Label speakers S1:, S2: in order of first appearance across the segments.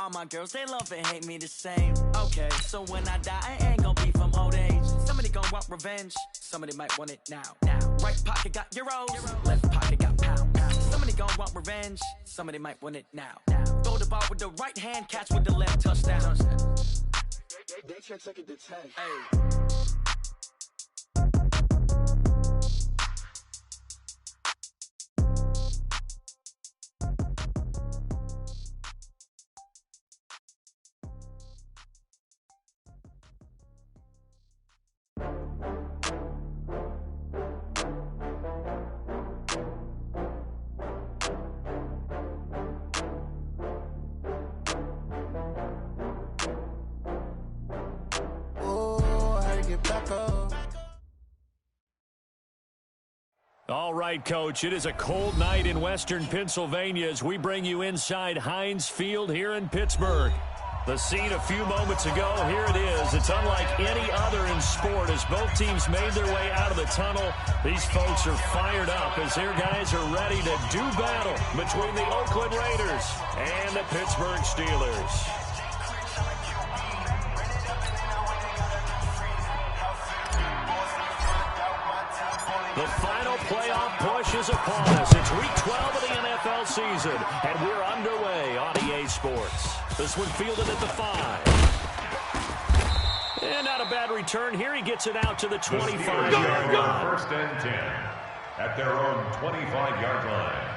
S1: All my girls, they love and hate me the same. Okay, so when I die, I ain't gonna be from old age. Somebody gonna want revenge, somebody might want it now. Right pocket got euros, left pocket got pound. Somebody gonna want revenge, somebody might want it now. Throw the ball with the right hand, catch with the left, touchdown. They check second to 10. Hey.
S2: All right, Coach, it is a cold night in western Pennsylvania as we bring you inside Heinz Field here in Pittsburgh. The scene a few moments ago, here it is. It's unlike any other in sport as both teams made their way out of the tunnel. These folks are fired up as their guys are ready to do battle between the Oakland Raiders and the Pittsburgh Steelers. The final playoff push is upon us. It's week 12 of the NFL season, and we're underway on EA Sports. This one fielded at the 5. And not a bad return here. He gets it out to the 25-yard line.
S3: First and 10 at their own 25-yard line.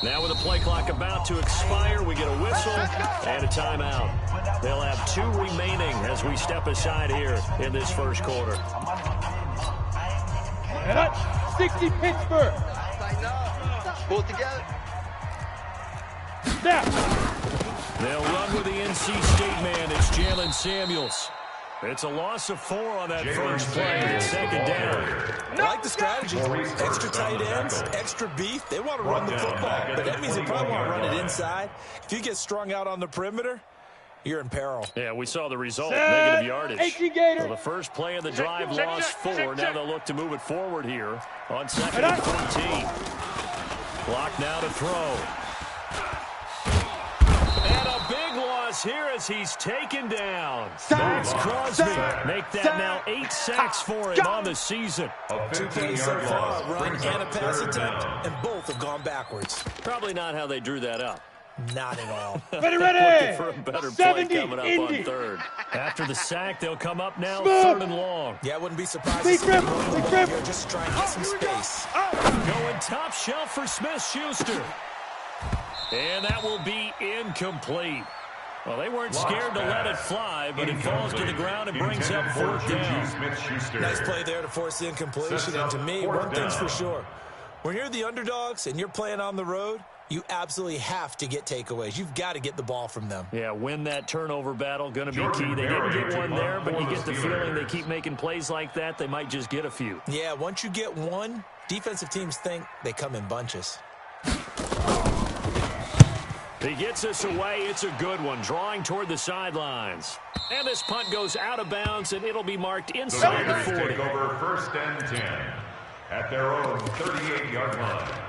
S2: Now with the play clock about to expire, we get a whistle and a timeout. They'll have 2 remaining as we step aside here in this first quarter.
S4: 60 Pittsburgh.
S5: Pull it together.
S4: Snap.
S2: They'll run with the NC State man. It's Jalen Samuels. It's a loss of 4 on that first play. It's second down.
S6: I like the strategy. Extra tight ends, extra beef. They want to run the football, but that means they probably want to run it inside. If you get strung out on the perimeter, you're in peril.
S2: Yeah, we saw the result, negative yardage. So the first play of the drive lost 4. Now they'll look to move it forward here on second and 14. Clock now to throw. And a big loss here as he's taken down. Max Crosby. Make that now 8 sacks for him on the season.
S6: 2 plays so far, run and a pass attempt, and both have gone backwards.
S2: Probably not how they drew that up.
S6: Not at all.
S4: Ready.
S2: Looking for a better play coming up on third. After the sack, they'll come up now 3rd and long.
S6: Yeah, I wouldn't be surprised to see them here just to try and get some space.
S2: Going top shelf for Smith-Schuster. And that will be incomplete. Well, they weren't scared to let it fly, but it falls to the ground and brings up 4th down.
S6: Nice play there to force the incompletion. And to me, one thing's for sure. When you're the underdogs and you're playing on the road, you absolutely have to get takeaways. You've got to get the ball from them.
S2: Yeah, win that turnover battle, going to be key. They didn't get one there, but you get the feeling they keep making plays like that, they might just get a few.
S6: Yeah, once you get one, defensive teams think they come in bunches.
S2: He gets us away. It's a good one, drawing toward the sidelines. And this punt goes out of bounds, and it'll be marked inside the 40.
S3: Take over 1st and 10 at their own 38-yard line.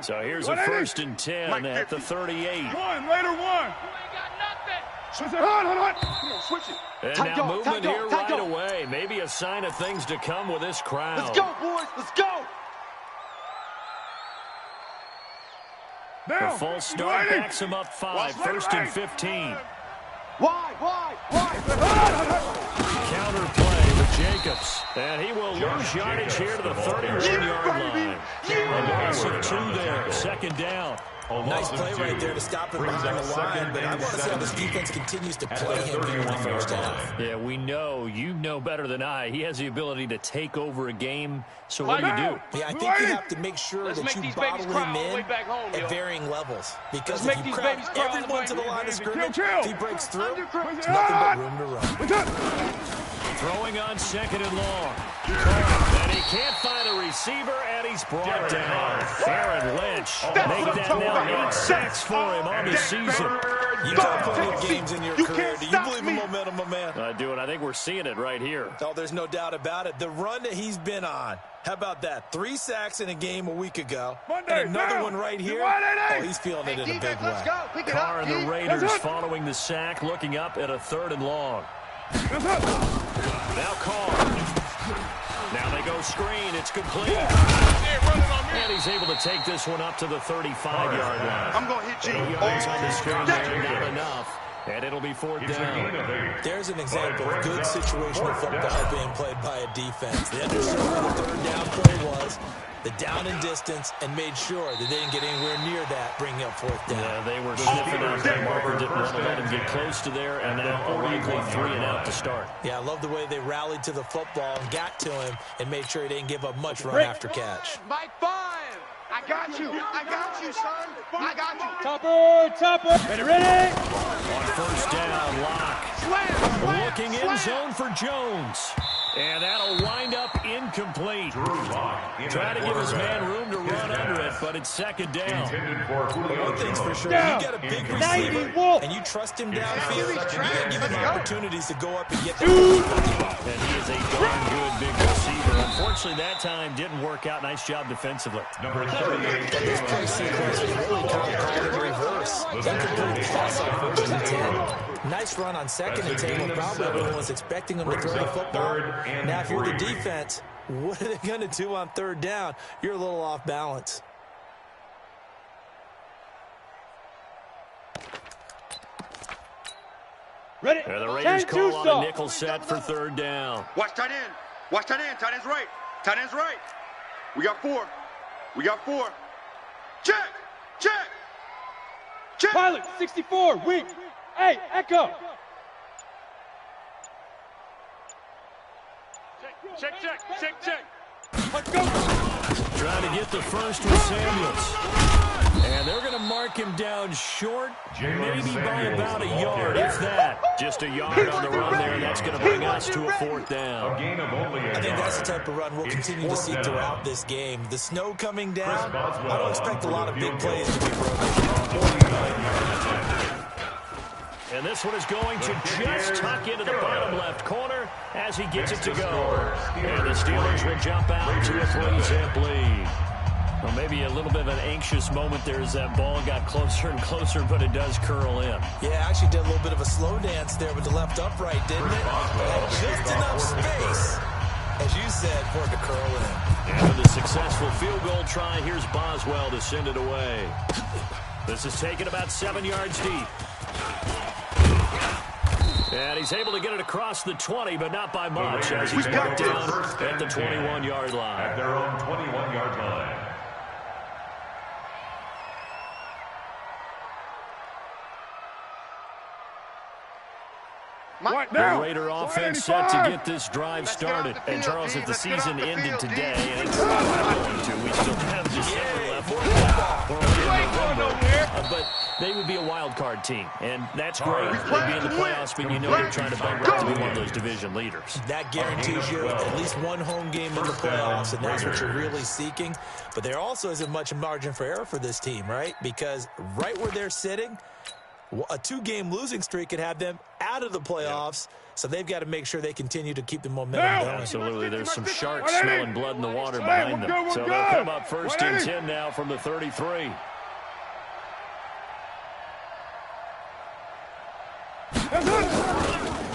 S2: So here's a 1st and 10 at the 38.
S4: One, later one. Switch it. Switch it.
S2: And now movement here right away. Maybe a sign of things to come with this crowd.
S5: Let's go, boys. Let's go.
S2: The full start backs him up 5. 1st and 15.
S5: Why?
S2: Counter play with Jacobs, and he will lose yardage here to the 31-yard line. A loss of 2 there, second down.
S6: Nice play right there to stop him behind the line, but I want to see how this defense continues to play him here in the first half.
S2: Yeah, we know, you know better than I, he has the ability to take over a game, so what do you do?
S6: Yeah, I think you have to make sure that you bottle him in at varying levels, because if you crowd everyone to the line of scrimmage, if he breaks through, there's nothing but room to run.
S2: Throwing on second and long. And he can't find a receiver, and he's brought down. Aaron Lynch. Make that now 8 sacks for him on the season.
S6: You've got plenty of games in your career. Do you believe in momentum, my man?
S2: I do, and I think we're seeing it right here.
S6: Oh, there's no doubt about it. The run that he's been on. How about that? 3 sacks in a game a week ago. And another one right here. Oh, he's feeling it in a big way.
S2: Carr and the Raiders following the sack, looking up at a 3rd and long. Now Carr. Now they go screen. It's complete. And he's able to take this one up to the 35-yard line.
S5: I'm going to hit you.
S2: 8 yards on the screen there, not enough. And it'll be 4th down.
S6: There's an example of good situational football being played by a defense. They understood where the 3rd down play was, the down and distance, and made sure that they didn't get anywhere near that, bringing up 4th down.
S2: Yeah, they were sniffing out that marker, didn't want to let him get close to there, and now a likely 3 and out to start.
S6: Yeah, I love the way they rallied to the football and got to him and made sure he didn't give up much run after catch.
S5: Mike 5. I got you. I got you, son. I got you.
S4: Topper. Ready.
S2: On 1st down, Locke. Looking in zone for Jones. And that'll wind up incomplete. Trying to give his man room to run under it, but it's 2nd down.
S6: One thing's for sure, you get a big receiver and you trust him downfield, you got to give him opportunities to go up and get the ball.
S2: And he is a darn good big receiver. Unfortunately, that time didn't work out. Nice job defensively.
S3: Number 38.
S6: This play sequence was really kind of called in reverse. Incomplete pass on 1st and 10. Nice run on 2nd and 10 when probably everyone was expecting him to throw the football. Now, if you're the defense, what are they going to do on 3rd down? You're a little off balance.
S4: Ready.
S2: And the Raiders call on a nickel set for 3rd down.
S5: Watch tight end. Watch tight end. Tight end's right. Tight end's right. We got 4. We got 4. Check. Check. Check.
S4: Pilot 64. Weak. Hey, Echo. Check. Let's go.
S2: Trying to get the first with Samuels. And they're going to mark him down short, maybe by about a yard, if that. Just a yard on the run there, and that's going to bring us to a 4th down.
S6: I think that's the type of run we'll continue to see throughout this game. The snow coming down, I don't expect a lot of big plays to be broken.
S2: And this one is going to just tuck into the bottom left corner as he gets it to go. And the Steelers will jump out to a 3-zip lead. Well, maybe a little bit of an anxious moment there as that ball got closer and closer, but it does curl in.
S6: Yeah, actually did a little bit of a slow dance there with the left upright, didn't it? Had just enough space, as you said, for it to curl in.
S2: And with a successful field goal try, here's Boswell to send it away. This is taken about 7 yards deep. And he's able to get it across the 20, but not by much, as he's brought down at the 21-yard line.
S3: At their own 21-yard line.
S2: The Raider offense set to get this drive started. And, Charles, if the season ended today, and it's not going to, we still have December left. But they would be a wild card team, and that's great. They'd be in the playoffs, but you know they're trying to bump up to be one of those division leaders.
S6: That guarantees you at least one home game in the playoffs, and that's what you're really seeking. But there also isn't much margin for error for this team, right? Because right where they're sitting, a 2-game losing streak could have them out of the playoffs, so they've got to make sure they continue to keep the momentum going.
S2: Absolutely. There's some sharks smelling blood in the water behind them. So they'll come up 1st and 10 now from the 33.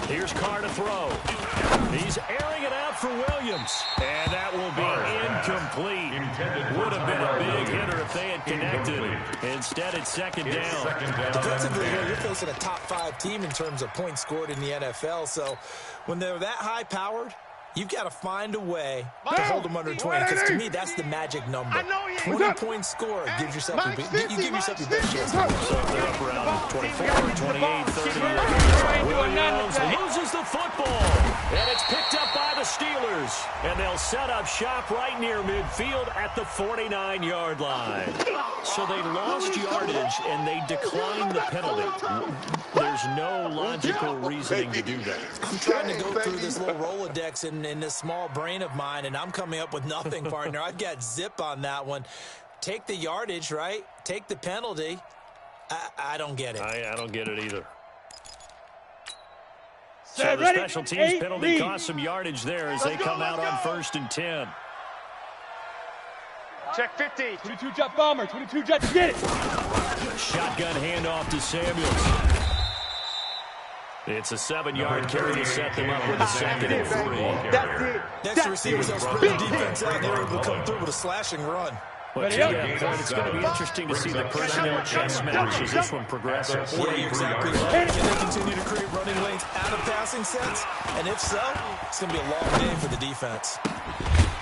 S2: Here's Carr to throw. He's airing it out for Williams. And that will be incomplete. Would have been a big hitter if they had connected. Instead, it's 2nd down.
S6: Defensively, you're facing a top 5 team in terms of points scored in the NFL. So when they're that high-powered, You've got to find a way to hold them under 20, because to me, that's the magic number. 20-point score gives yourself you give yourself your best chance.
S2: They're up around 24, 28, 30. Williams loses the football, and it's picked up by the Steelers. And they'll set up shop right near midfield at the 49-yard line. So they lost yardage, and they declined the penalty. There's no logical reasoning to do that.
S6: I'm trying to go through this little Rolodex in this small brain of mine, and I'm coming up with nothing, partner. I've got zip on that one. Take the yardage, right? Take the penalty. I don't get it.
S2: I don't get it either. So the special teams penalty cost some yardage there as they come out on 1st and 10.
S4: Check 50. 22 jet bomber. 22 jet to get it.
S2: Shotgun handoff to Samuels. It's a 7-yard carry to set them up with a 2nd and 3.
S4: That's it.
S6: Next to receivers, they'll spread the defense out, and they're able to come through with a slashing run.
S2: But it's going to be interesting to see the personnel chess match as this one progresses.
S6: Yeah, you're exactly right. Can they continue to create running lanes out of passing sets? And if so, it's going to be a long day for the defense.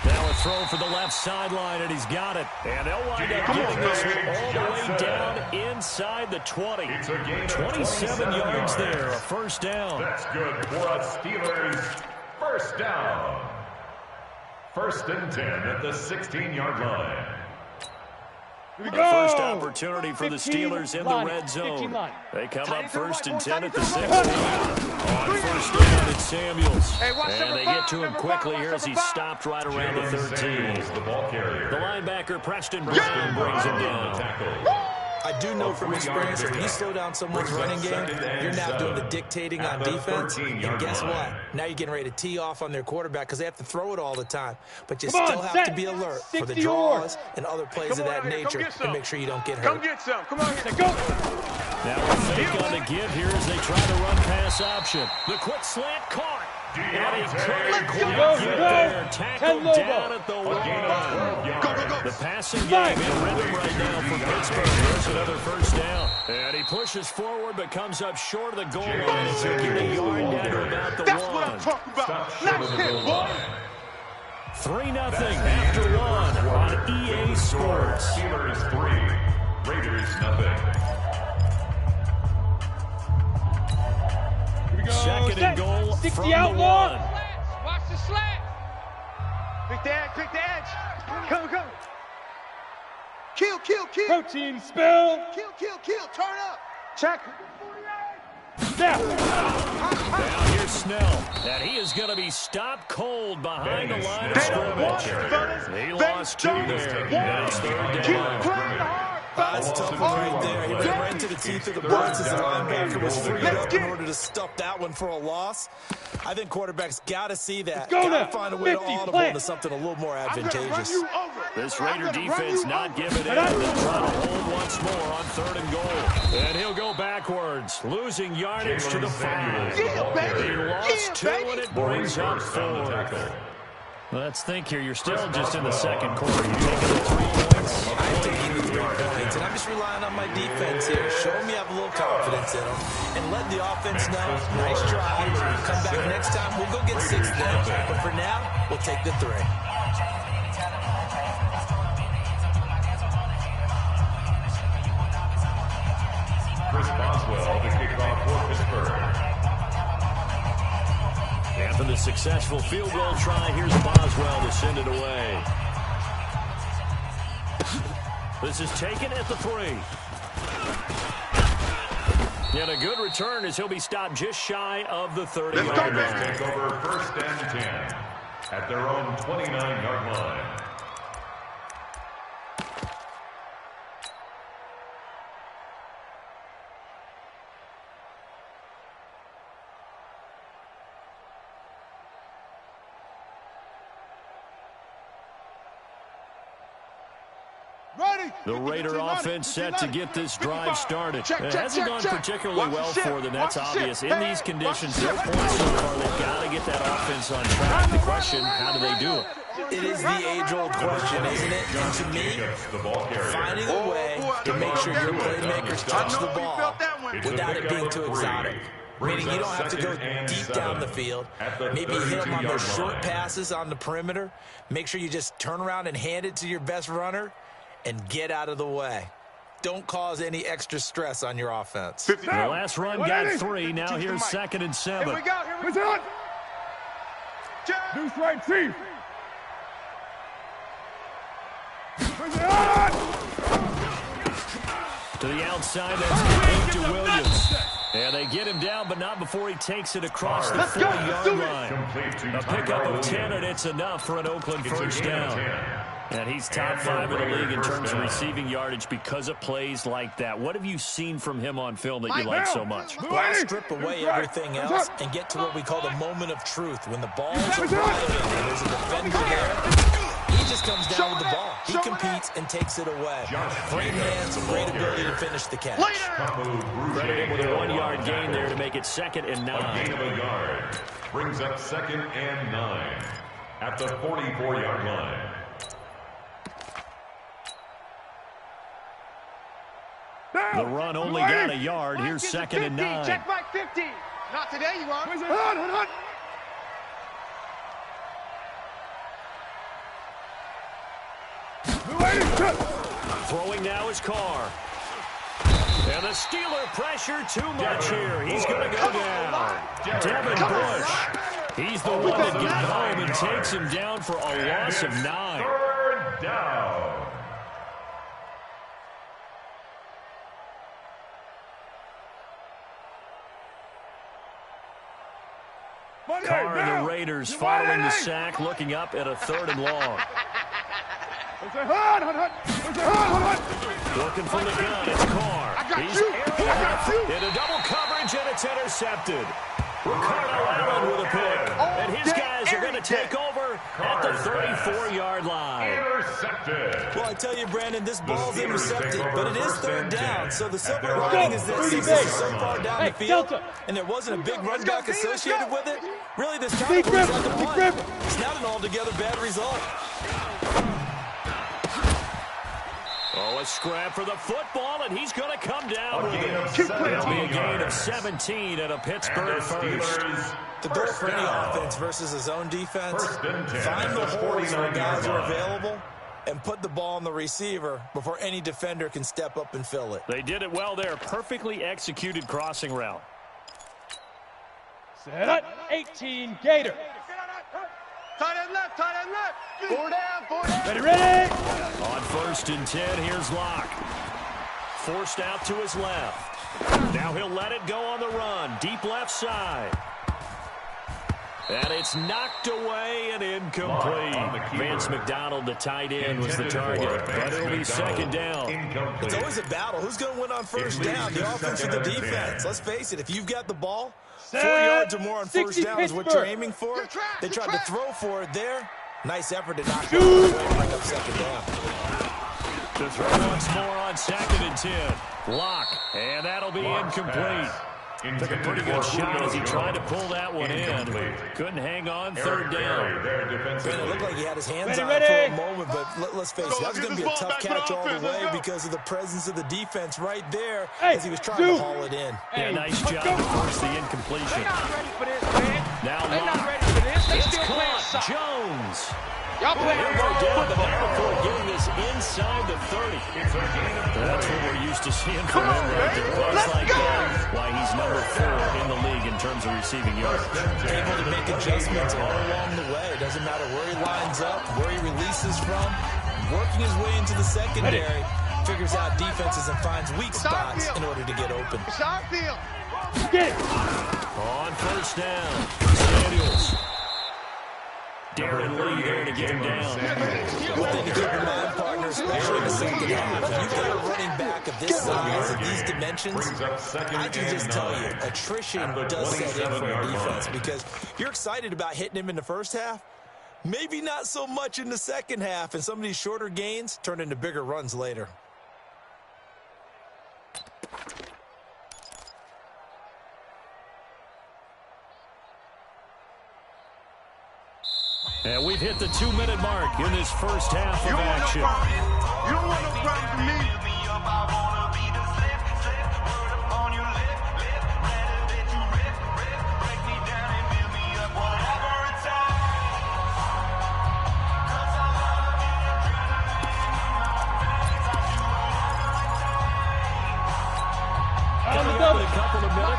S2: Now a throw for the left sideline, and he's got it. And they'll wind up getting this one all the way down inside the 20. 27 yards there, a 1st down.
S3: That's good for us Steelers. 1st down. 1st and 10 at the 16-yard line.
S2: The first opportunity for the Steelers in the red zone. They come up 1st and 10 at the 16. On 1st down, it's Samuels. And they get to him quickly here as he's stopped right around the 13. The linebacker, Preston Brown, brings him down.
S6: I do know from experience that when you slow down someone's running game, you're now doing the dictating on defense. And guess what? Now you're getting ready to tee off on their quarterback because they have to throw it all the time. But you still have to be alert for the draws and other plays of that nature to make sure you don't get hurt.
S4: Come get some. Come on here. Go.
S2: Now a fake on the give here as they try to run pass option. The quick slant caught. And he couldn't quite get there. Tackled down at the 1. The passing game in rhythm right now for Pittsburgh. There's another 1st down. And he pushes forward but comes up short of the goal line. It's a yard down to about the 1.
S5: That's what I'm talking about. Let's hit, boy.
S2: 3-0 after 1 on EA Sports.
S3: Steelers 3, Raiders nothing.
S2: 2nd and goal from the 1.
S4: Watch the slant. Pick the edge, pick the edge. Come.
S5: Kill.
S4: Protein spill.
S5: Kill. Turn up.
S4: Check. Snap.
S2: Now here's Snell, and he is going to be stopped cold behind the line of scrimmage. He lost 2 there. Now it's 3rd down.
S6: That's a tough one right there. He ran right into the teeth of the bullets as the linebacker was freed up in order to stuff that one for a loss. I think quarterbacks got to see that. Got to find a way to audible into something a little more advantageous.
S2: This Raider defense not giving in. They're trying to hold once more on 3rd and goal. And he'll go backwards, losing yardage to the 5. He lost 2, and it brings up 4. Let's think here. You're still just in the 2nd quarter. You're taking the 3 points.
S6: I'm taking the 3 points, and I'm just relying on my defense here. Show me I have a little confidence in them, and let the offense know. Nice try. Come back next time. We'll go get 6 then. But for now, we'll take the 3.
S3: Chris Boswell to kick off for Pittsburgh.
S2: After the successful field goal try, here's Boswell to send it away. This is taken at the 3. And a good return as he'll be stopped just shy of the 30-yard line.
S3: Take over 1st and 10 at their own 29-yard line.
S2: The Raider offense set to get this drive started. It hasn't gone particularly well for them, that's obvious. In these conditions, their points so far, they've got to get that offense on track. The question, how do they do it?
S6: It is the age-old question, isn't it? And to me, finding a way to make sure your playmakers touch the ball without it being too exotic. meaning you don't have to go deep down the field. Maybe you hit them on those short passes on the perimeter. Make sure you just turn around and hand it to your best runner and get out of the way. Don't cause any extra stress on your offense.
S2: The last run got 3. Now here's 2nd and 7.
S4: Here we go. Here we go.
S7: Deuce right, Chief.
S2: To the outside, that's to Williams. And they get him down, but not before he takes it across the 40-yard line. A pickup of 10, and it's enough for an Oakland first down. And he's top 5 in the league in terms of receiving yardage because of plays like that. What have you seen from him on film that you like so much?
S6: Well, strip away everything else and get to what we call the moment of truth. When the ball's arriving and there's a defender there, he just comes down with the ball. He competes and takes it away. Great hands and great ability to finish the catch.
S2: Credit him with a 1-yard gain there to make it 2nd and 9.
S3: A gain of a yard brings up 2nd and 9 at the 44-yard line.
S2: The run only got a yard. Here's 2nd and 9.
S4: Check Mike 50. Not today, you are.
S2: Throwing now is Carr. And the Steeler pressure too much here. He's going to go down. Devin Bush. He's the one that got home and takes him down for a loss of 9.
S3: 3rd down.
S2: Carr and the Raiders following the sack, looking up at a 3rd and long. Looking from the gun, it's Carr. He's in a double coverage, and it's intercepted. Ricardo Allen with a pick. And his guys are going to take over at the 34-yard line.
S3: Intercepted.
S6: Well, I tell you, Brandon, this ball's intercepted, but it is 3rd down. So the silver lining is that since this is so far down the field, and there wasn't a big run back associated with it, really this kind of looks like a punt. It's not an altogether bad result.
S2: Oh, a scrap for the football, and he's going to come down with it. It'll be a gain of 17 at a Pittsburgh first.
S6: The goal for any offense versus his own defense, find the holes where guys are available and put the ball on the receiver before any defender can step up and fill it.
S2: They did it well there. Perfectly executed crossing route.
S7: Set up. 18, Gator.
S4: Tight end left, tight end left. 4 down.
S7: Ready.
S2: On 1st and 10, here's Locke. Forced out to his left. Now he'll let it go on the run. Deep left side. And it's knocked away and incomplete. Vance McDonald, the tight end, was the target. But it'll be 2nd down.
S6: It's always a battle. Who's going to win on 1st down, the offense or the defense? Let's face it, if you've got the ball, 4 yards or more on 1st down is what you're aiming for. They tried to throw for it there. Nice effort to knock it away and bring up 2nd down.
S2: To throw once more on 2nd and 10. Locke, and that'll be incomplete. Took a pretty good shot as he tried to pull that one in. Couldn't hang on. 3rd down.
S6: It looked like he had his hands on it for a moment, but let's face it, that was going to be a tough catch all the way because of the presence of the defense right there as he was trying to haul it in.
S2: Yeah, nice job to force the incompletion.
S4: They're not ready for this, man.
S2: Now
S4: They're not ready for this. They
S2: it's
S4: still playing
S2: caught.
S4: soft.
S2: Jones.
S4: Y'all playing
S2: Down the
S4: football.
S2: before getting this inside the 30. That's what we're used to seeing from him right there. Plays like that. Why he's number 4 in the league in terms of receiving yards.
S6: Able to make adjustments all along the way. It doesn't matter where he lines up, where he releases from. Working his way into the secondary, figures out defenses and finds weak spots in order to get open.
S4: It's our field.
S7: Get it.
S2: On 1st down, Samuels. Darren Lee there to get him down.
S6: One thing to keep in mind, partner, especially in the 2nd half, if you've got a running back of this size, of these dimensions, I can just tell you, attrition does set in for a defense because you're excited about hitting him in the 1st half, maybe not so much in the 2nd half, and some of these shorter gains turn into bigger runs later.
S2: And we've hit the 2-minute mark in this 1st half of action.
S5: You don't want no problem from me.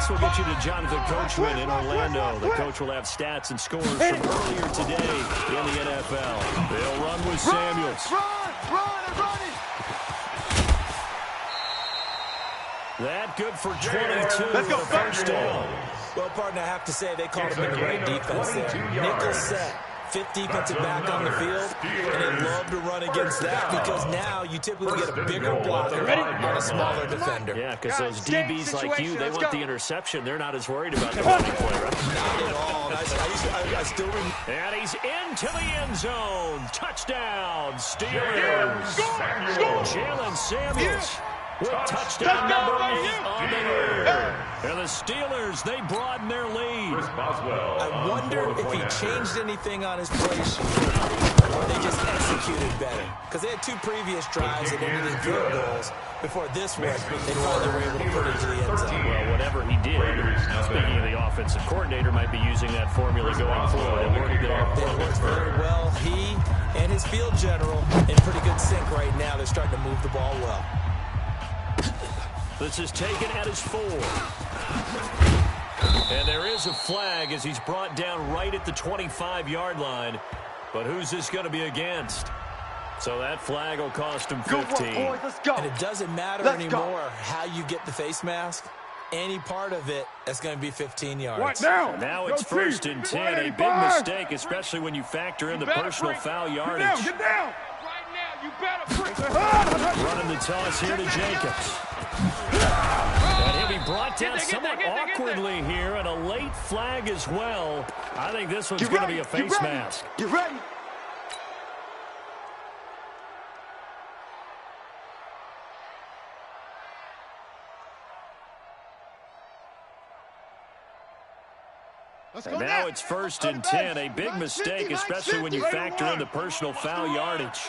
S2: This will get you to Jonathan Coachman in Orlando. The coach will have stats and scores from earlier today in the NFL. They'll run with Samuels.
S5: Run.
S2: That good for 22.
S5: Let's go.
S2: First down.
S6: Well, partner, I have to say they called him in the right defense there. Nickel set. Fifth defensive back on the field, and they love to run against that because now you typically get a bigger blocker on a smaller defender.
S2: Yeah, because those DBs like you, they want the interception. They're not as worried about the running play, right?
S6: Not at all. I still remember.
S2: And he's into the end zone. Touchdown, Steelers. Jalen Samuels with touchdown number 8 on the year. And the Steelers, they broaden their lead.
S6: I wonder if he changed anything on his play sheet or they just executed better. Because they had 2 previous drives that ended in field goals. Before this one, they finally were able to put it into the end zone.
S2: Well, whatever he did, speaking of the offensive coordinator, might be using that formula going forward. It worked there.
S6: It works very well. He and his field general in pretty good sync right now. They're starting to move the ball well.
S2: This is taken at his 4. And there is a flag as he's brought down right at the 25-yard line. But who's this going to be against? So that flag will cost him 15.
S5: Good work, boys. Let's go.
S6: And it doesn't matter anymore how you get the face mask. Any part of it, that's going to be 15 yards.
S7: Right now.
S2: Now it's first and 10. A big mistake, especially when you factor in the personal foul yardage.
S7: Get down.
S4: Right now, you better bring
S2: Running the toss here to Jacobs. And he'll be brought down somewhat awkwardly here, and a late flag as well. I think this one's going to be a face mask.
S5: Get ready.
S2: And now it's first and 10. A big mistake, especially when you factor in the personal foul yardage.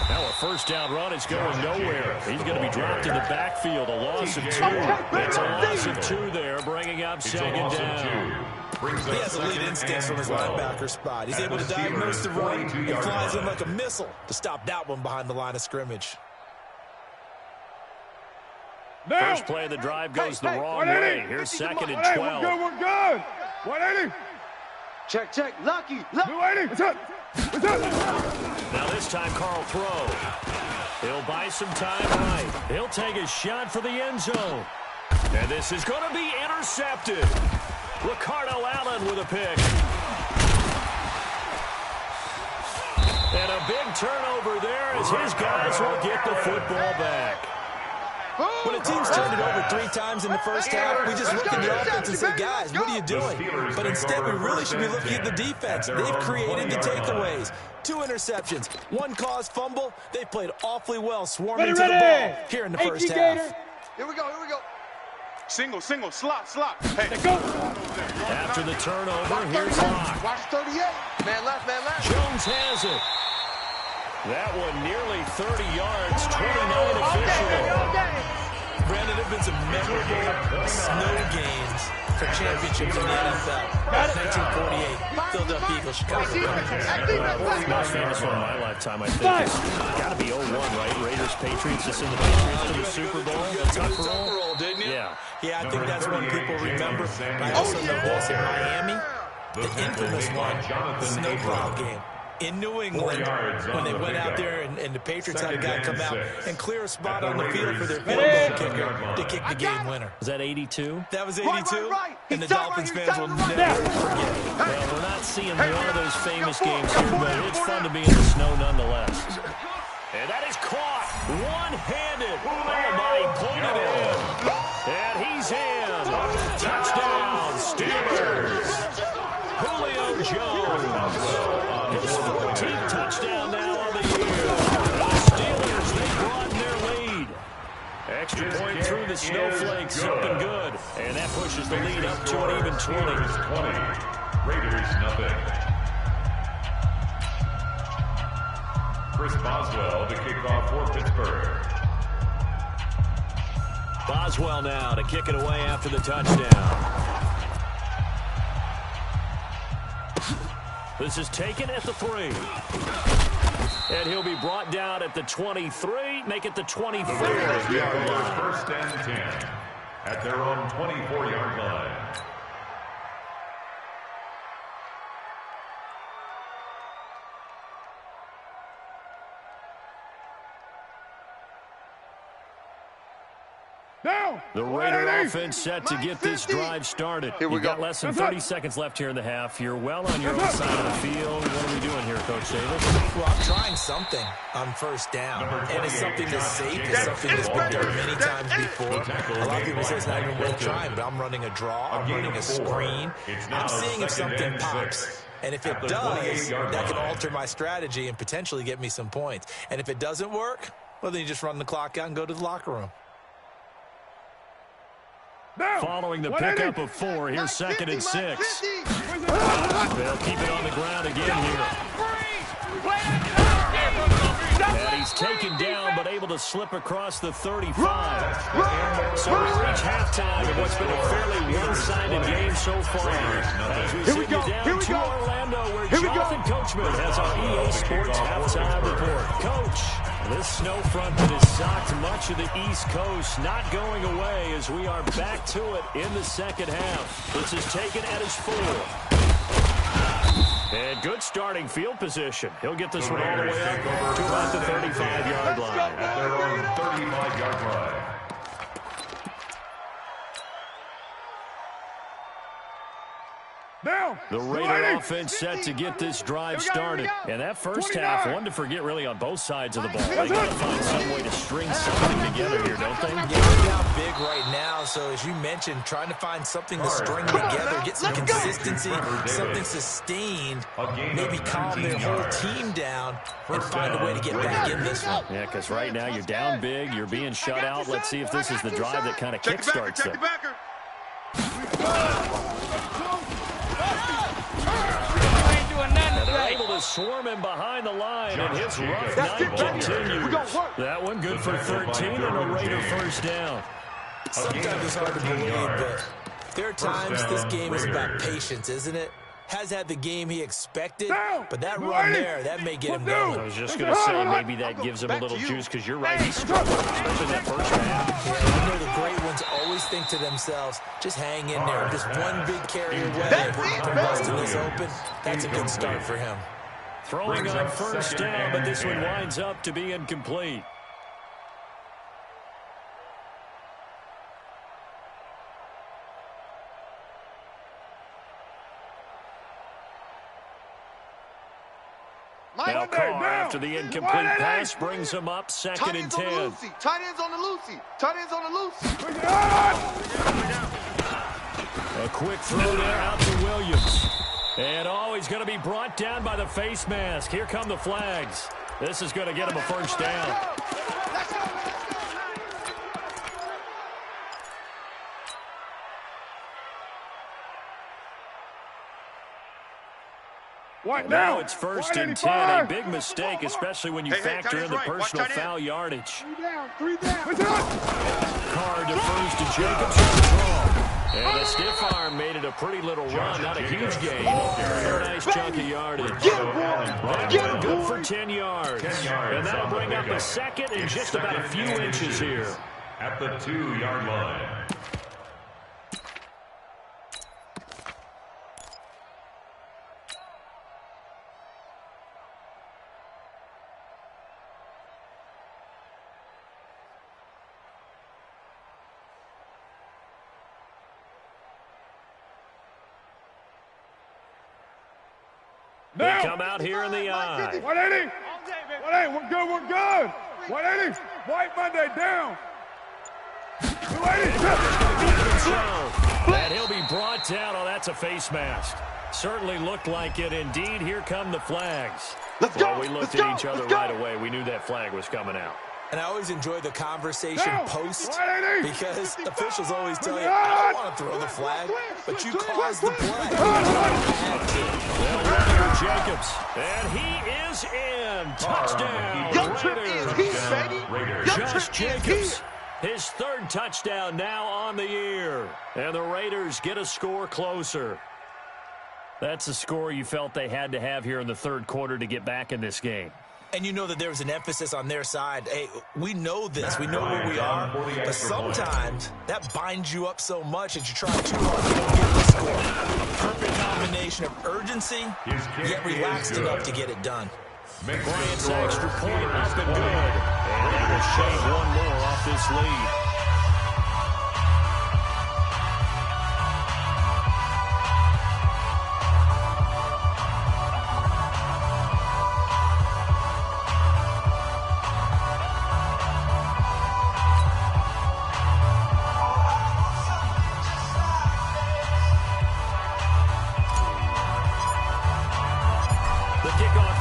S2: Now a first down run is going nowhere. He's going to be dropped in the backfield. A loss of 2. It's a loss of 2 there, bringing up second down.
S6: He has elite instincts from his linebacker spot. He's able to diagnose the run and flies in like a missile to stop that one behind the line of scrimmage.
S2: First play of the drive goes the wrong way. Here's second and 12.
S7: We're good. 180.
S5: Check. Lucky.
S7: 280. What's up?
S2: Now this time Carl throw. He'll buy some time right. He'll take a shot for the end zone. And this is going to be intercepted. Ricardo Allen with a pick. And a big turnover there as his guys will get the football back.
S6: When a team's turned it over 3 times in the first half, we just look at the offense and say, guys, what are you doing? But instead, we really should be looking at the defense. They've created the takeaways. 2 interceptions, 1 caused fumble. They've played awfully well swarming to the ball here in the first half.
S5: Here we go. Single, slot. Hey.
S7: Let's go.
S2: After the turnover, here's Locke.
S5: Watch 38. Man left.
S2: Jones has it. That one nearly 30 yards, 29 official.
S6: Brandon, there have been some memorable snow games for championships in the NFL. 1948, Philadelphia Eagles, Chicago Bears.
S2: Most famous one in my lifetime, I think. It's got to be 01, right? Raiders, Patriots, just in the Patriots to the Super Bowl. The tough roll,
S6: didn't you?
S2: Yeah.
S6: I think that's one people remember. I also know this in Miami, the infamous one, the snowplow game. In New England, when they went out there and the Patriots had a guy come out and clear a spot on the field for their field goal kicker to kick the game winner.
S2: Was that 82?
S6: That was 82, and the Dolphins fans will never forget it.
S2: Well, we're not seeing one of those famous games here, but it's fun to be in the snow nonetheless. And that is caught one-handed. Oh, my, he pointed in. And he's in. Touchdown, Steelers. Julio Jones. His 14th touchdown now on the year. The Steelers, they broaden their lead. Extra point through the snowflakes, something good. And that pushes the lead up to an even 20.
S3: Raiders, nothing. Chris Boswell to kick off for Pittsburgh.
S2: Boswell now to kick it away after the touchdown. This is taken at the 3. And he'll be brought down at the 23, make it the 24-yard line.
S3: First and 10 at their own 24-yard line.
S2: The Raider offense set to get this drive started. You've got less than 30 seconds left here in the half. You're well on your own side of the field. What are we doing here, Coach Davis?
S6: Well, I'm trying something on first down. And it's something that's safe. It's something that's been done many times before. A lot of people say it's not even worth trying, but I'm running a draw. I'm running a screen. I'm seeing if something pops. And if it does, that can alter my strategy and potentially get me some points. And if it doesn't work, well, then you just run the clock out and go to the locker room.
S2: Following the pickup of 4, here's 2nd and 6. They'll keep it on the ground again here. And he's taken down, but able to slip across the 35. So we reach halftime of what's been a fairly one-sided game so far. As we send you down to Orlando, where Jonathan Coachman has our EA Sports halftime report. Coach, this snow front that has socked much of the East Coast not going away as we are back to it in the second half. This is taken at his 4. And good starting field position. He'll get this one all the way up to about the 35-yard line.
S3: At their own 35-yard line.
S2: The Raider offense set to get this drive started. And that first half, one to forget really on both sides of the ball. They got to find some way to string something together here, don't they?
S6: Yeah, they're down big right now. So as you mentioned, trying to find something to string together, get some consistency, something sustained, maybe calm their whole team down and find a way to get back in this one.
S2: Yeah, because right now you're down big, you're being shut out. Let's see if this is the drive that kind of kickstarts them. They're able to swarm him behind the line, and his rough night continues. That one good for 13 and a Raider first down.
S6: Sometimes it's hard to believe, but there are times this game is about patience, isn't it? Has had the game he expected, but that run there, that may get him going.
S2: I was just going to say, maybe that gives him a little juice, because you're right, he struggled, especially that first half.
S6: Yeah, you know the great ones always think to themselves, just hang in there, just one big carry away from busting this open. That's a good start for him.
S2: Throwing on first down, but this one winds up to be incomplete. Now Carr, after the incomplete pass, brings him up 2nd and 10.
S5: Tight ends on the loosey. Tight ends on the loosey.
S2: A quick throw there out to Williams. And he's going to be brought down by the face mask. Here come the flags. This is going to get him a first down. Now it's 1st and 10. A big mistake, especially when you factor in the personal foul yardage. Carr defers to Jacobs. And the stiff arm made it a pretty little run, not a huge gain. Very nice chunk of yardage. Good for 10 yards. And that'll bring up a second and just about a few inches here.
S3: At the 2-yard line.
S2: They come out here in the eye.
S7: 180. 180. We're good. We're good. 180. White Monday down. 280.
S2: And he'll be brought down. Oh, that's a face mask. Certainly looked like it. Indeed, here come the flags. Well, we looked at each other right away. We knew that flag was coming out.
S6: And I always enjoy the conversation post because officials always tell you, I don't want to throw the flag, but you caused the play.
S2: Jacobs, and he is in. Touchdown, Raiders. Josh Jacobs, his 3rd touchdown now on the year. And the Raiders get a score closer. That's a score you felt they had to have here in the third quarter to get back in this game.
S6: And you know that there was an emphasis on their side. Hey, we know this. We know where we are. But sometimes that binds you up so much that you try too hard to don't get the score. A perfect combination of urgency, yet relaxed enough to get it done.
S2: Bryant's extra point up and good. And they will shave one more off this lead.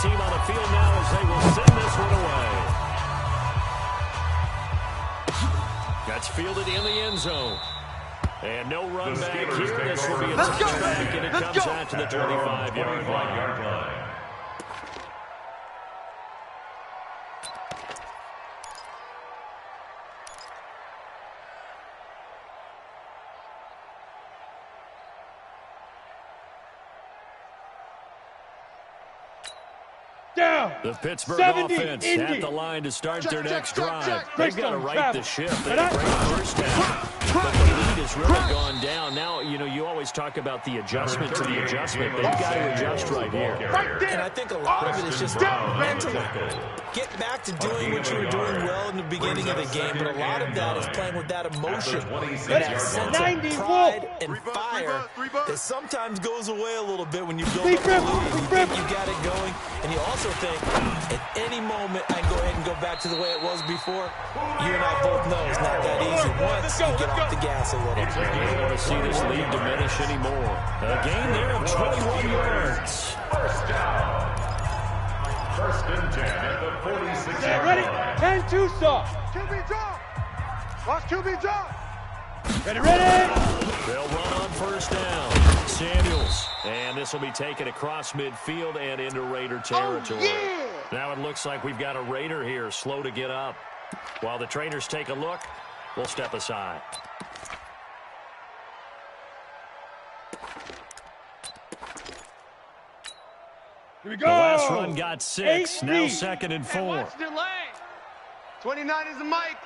S2: Team on the field now as they will send this one away. That's fielded in the end zone. And no run back here. This will be a touchback, and it comes out to the 25-yard line. The Pittsburgh offense at the line to start their next drive. They've got to right the ship. They have a great first down, but the lead has really gone down. Now, you know, you always talk about the adjustment to the adjustment. They've got to adjust right here.
S6: And I think a lot of it is just mentally. Get back to doing what you were doing well in the beginning of the game, but a lot of that is playing with that emotion and that sense of pride and fire that sometimes goes away a little bit when you build up the lead. You think you got it going, and you also think at any moment I can go ahead and go back to the way it was before. You and I both know it's not that easy once you get off the gas a little.
S2: You don't want to see this lead diminish anymore. A gain there of 21 yards.
S3: First down. First and 10 at the 46-yard
S7: Ready?
S3: line.
S7: 10-2 stop.
S4: QB drop. Watch QB drop.
S7: Ready, ready.
S2: They'll run on first down. Samuels. And this will be taken across midfield and into Raider territory.
S4: Oh, yeah.
S2: Now it looks like we've got a Raider here, slow to get up. While the trainers take a look, we'll step aside.
S7: Here we go.
S2: The last run got 6. Now
S7: 8-3.
S2: 2nd and 4.
S4: Watch the lane. 29 is the mic.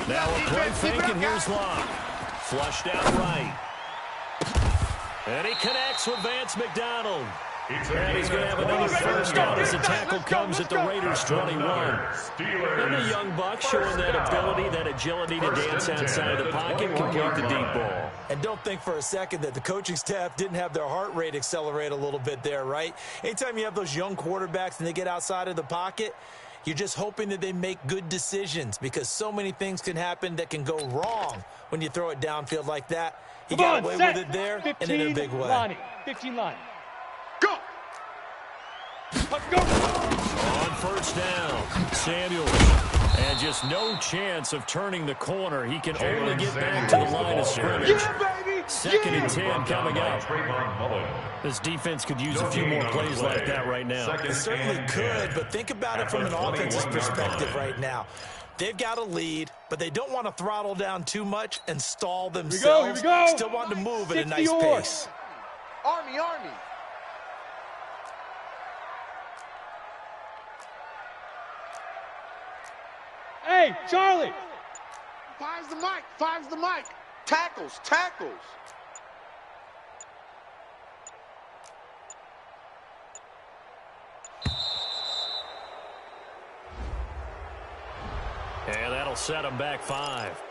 S2: Now a play fake, and here's Locke. Flushed out right. And he connects with Vance McDonald. And he's going to have another first down as the tackle comes at the Raiders' 21. And the young buck showing that ability, that agility to dance outside of the pocket, complete the deep ball.
S6: And don't think for a second that the coaching staff didn't have their heart rate accelerate a little bit there, right? Anytime you have those young quarterbacks and they get outside of the pocket, you're just hoping that they make good decisions because so many things can happen that can go wrong when you throw it downfield like that. He got away with it there and in a big way.
S7: Lonnie. 15 line.
S5: Go!
S7: Go!
S2: On first down, Samuels. And just no chance of turning the corner. He can only get back to the line of scrimmage.
S4: Yeah, baby.
S2: 2nd and 10 coming up. This defense could use a few more plays like that right now.
S6: It certainly could, but think about it from an offensive perspective right now. They've got a lead, but they don't want to throttle down too much and stall themselves.
S7: Here we go.
S6: Still want to move at a nice pace.
S4: Army.
S7: Hey, Charlie.
S4: Five's the mic.
S5: Tackles.
S2: And that'll set them back 5.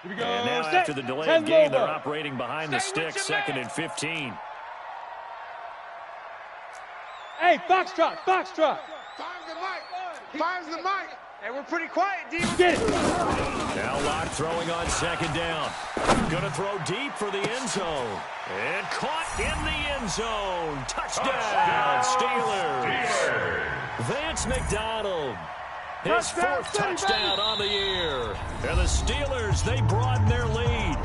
S7: Here we go.
S2: And now
S7: Set.
S2: after the delayed
S7: 10
S2: game, they're
S7: over.
S2: operating behind the sticks, 2nd and 15.
S7: Hey, Foxtrot.
S4: Five's the mic. Hey, we're pretty quiet, D.
S7: Get it.
S2: Now Locke throwing on 2nd down. Gonna throw deep for the end zone. And caught in the end zone. Touchdown, Steelers. Vance McDonald. His 4th touchdown on the year. And the Steelers, they broaden their lead.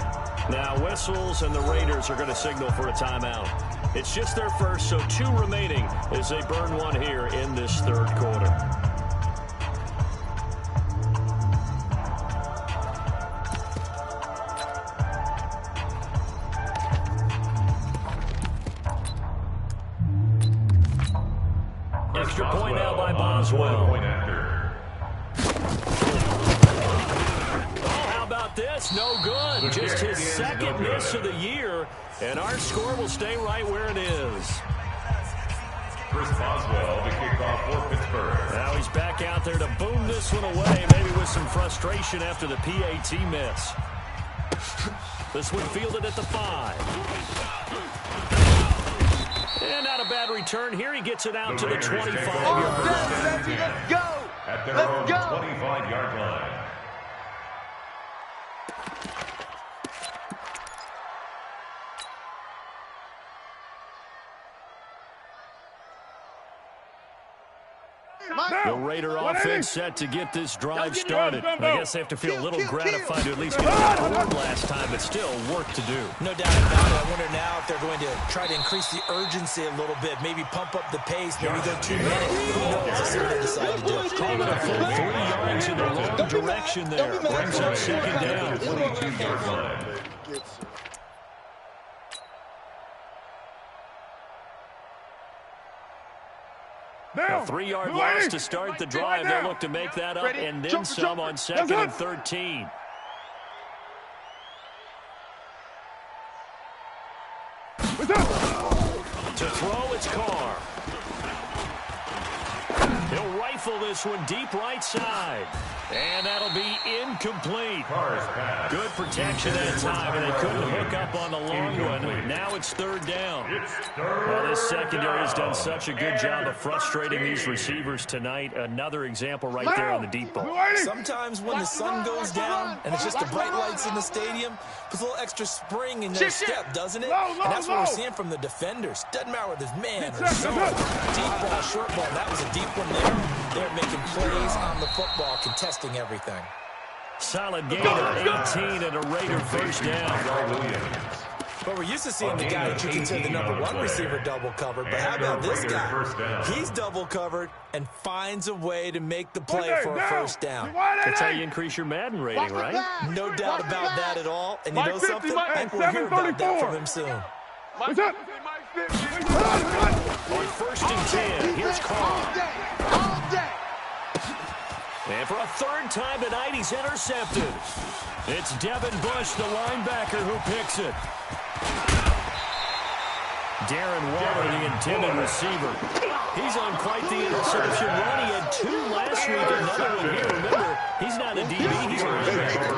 S2: Now whistles and the Raiders are going to signal for a timeout. It's just their first, so 2 remaining as they burn one here in this third quarter. extra point now by Boswell. Oh, how about this? No good. Just his second miss of the year, and our score will stay right where it is.
S3: Chris Boswell, the kickoff for Pittsburgh.
S2: Now he's back out there to boom this one away, maybe with some frustration after the PAT miss. This one fielded at the 5. And not a bad return here. He gets it out to the 25-yard line.
S4: Let's go.
S3: At their own 25-yard line.
S2: The Raider offense set to get this drive started. I guess they have to feel a little gratified to at least get a score last time, but still work to do.
S6: No doubt about it. I wonder now if they're going to try to increase the urgency a little bit, maybe pump up the pace, maybe go 2 minutes. Who knows? Let's see what they decide to do.
S2: Calling a full 3 yards in the wrong direction there. Brings up second down.
S3: 22-yard line.
S2: A 3-yard loss to start the drive. They'll look to make that up and then some on 2nd and 13. To throw, it's Carr. He'll rifle this one deep right side. And that'll be incomplete. Good protection that time, and they couldn't hook up on the long one. Now it's 3rd down. Well, this secondary has done such a good job of frustrating these receivers tonight. Another example right there on the deep ball.
S6: Sometimes when the sun goes down and it's just the bright lights in the stadium, puts a little extra spring in their step, doesn't it? And that's what we're seeing from the defenders. Doesn't matter whether it's man or zone. Deep ball, short ball. That was a deep one there. They're making plays on the football, contesting everything.
S2: Solid gain of 18 and a Raider first down.
S6: But we're used to seeing the guy that you consider the #1 receiver double covered. But how about this guy? He's double covered and finds a way to make the play for a first down.
S2: That's how you increase your Madden rating, right?
S6: No doubt about that at all. And you know something? I think we'll hear about that from him soon.
S7: What's up?
S2: On 1st and 10, here's Carr. And for a 3rd time tonight, he's intercepted. It's Devin Bush, the linebacker, who picks it. Darren Waller, the intended receiver. He's on quite the interception run. He had 2 last week, another one here. Remember, he's not a DB, he's a linebacker.